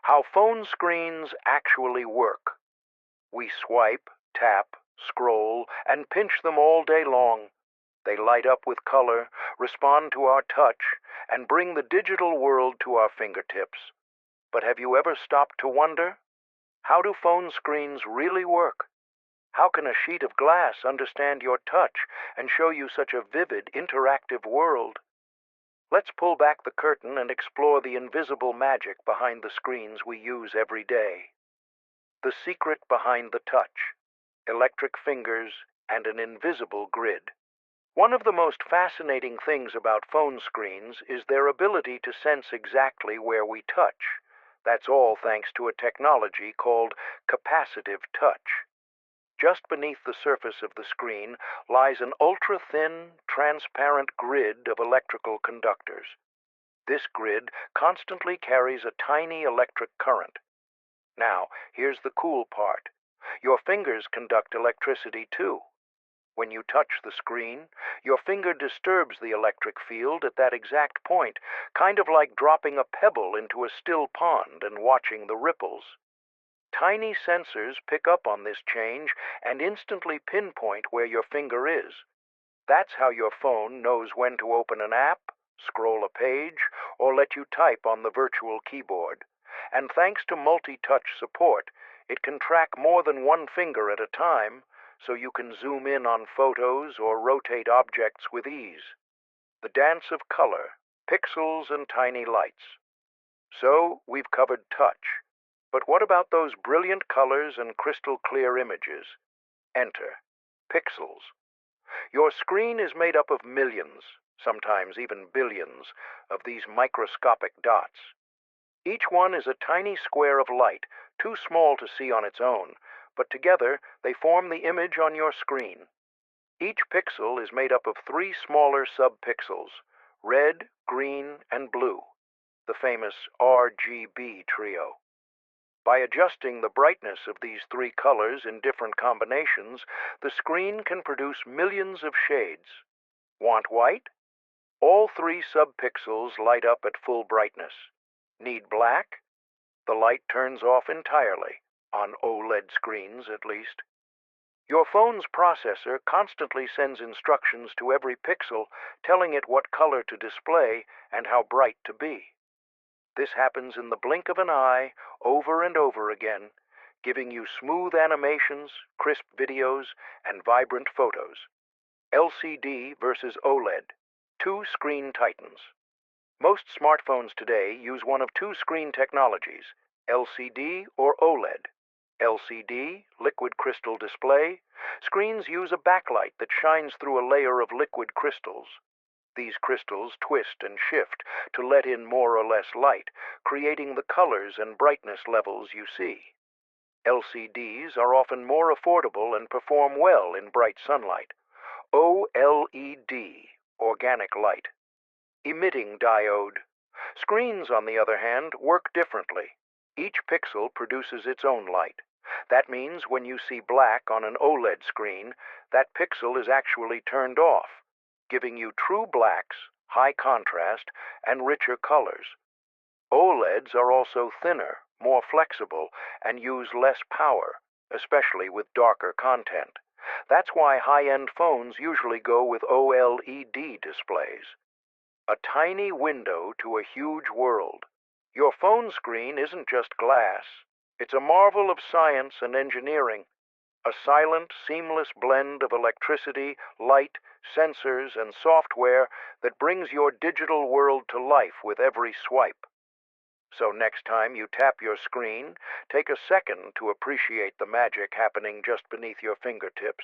How phone screens actually work. We swipe, tap, scroll, and pinch them all day long. They light up with color, respond to our touch, and bring the digital world to our fingertips. But have you ever stopped to wonder? How do phone screens really work? How can a sheet of glass understand your touch and show you such a vivid, interactive world? Let's pull back the curtain and explore the invisible magic behind the screens we use every day. The secret behind the touch, electric fingers, and an invisible grid. One of the most fascinating things about phone screens is their ability to sense exactly where we touch. That's all thanks to a technology called capacitive touch. Just beneath the surface of the screen lies an ultra-thin, transparent grid of electrical conductors. This grid constantly carries a tiny electric current. Now, here's the cool part. Your fingers conduct electricity too. When you touch the screen, your finger disturbs the electric field at that exact point, kind of like dropping a pebble into a still pond and watching the ripples. Tiny sensors pick up on this change and instantly pinpoint where your finger is. That's how your phone knows when to open an app, scroll a page, or let you type on the virtual keyboard. And thanks to multi-touch support, it can track more than one finger at a time, so you can zoom in on photos or rotate objects with ease. The dance of color, pixels, and tiny lights. So, we've covered touch. But what about those brilliant colors and crystal clear images? Enter pixels. Your screen is made up of millions, sometimes even billions, of these microscopic dots. Each one is a tiny square of light, too small to see on its own, but together they form the image on your screen. Each pixel is made up of 3 smaller subpixels, red, green, and blue, the famous RGB trio. By adjusting the brightness of these 3 colors in different combinations, the screen can produce millions of shades. Want white? All 3 subpixels light up at full brightness. Need black? The light turns off entirely, on OLED screens at least. Your phone's processor constantly sends instructions to every pixel, telling it what color to display and how bright to be. This happens in the blink of an eye, over and over again, giving you smooth animations, crisp videos, and vibrant photos. LCD versus OLED, 2 screen titans. Most smartphones today use one of 2 screen technologies, LCD or OLED. LCD, liquid crystal display. Screens use a backlight that shines through a layer of liquid crystals. These crystals twist and shift to let in more or less light, creating the colors and brightness levels you see. LCDs are often more affordable and perform well in bright sunlight. OLED, organic light. Emitting diode. Screens, on the other hand, work differently. Each pixel produces its own light. That means when you see black on an OLED screen, that pixel is actually turned off, giving you true blacks, high contrast, and richer colors. OLEDs are also thinner, more flexible, and use less power, especially with darker content. That's why high-end phones usually go with OLED displays. A tiny window to a huge world. Your phone screen isn't just glass. It's a marvel of science and engineering. A silent, seamless blend of electricity, light, sensors, and software that brings your digital world to life with every swipe. So next time you tap your screen, take a second to appreciate the magic happening just beneath your fingertips.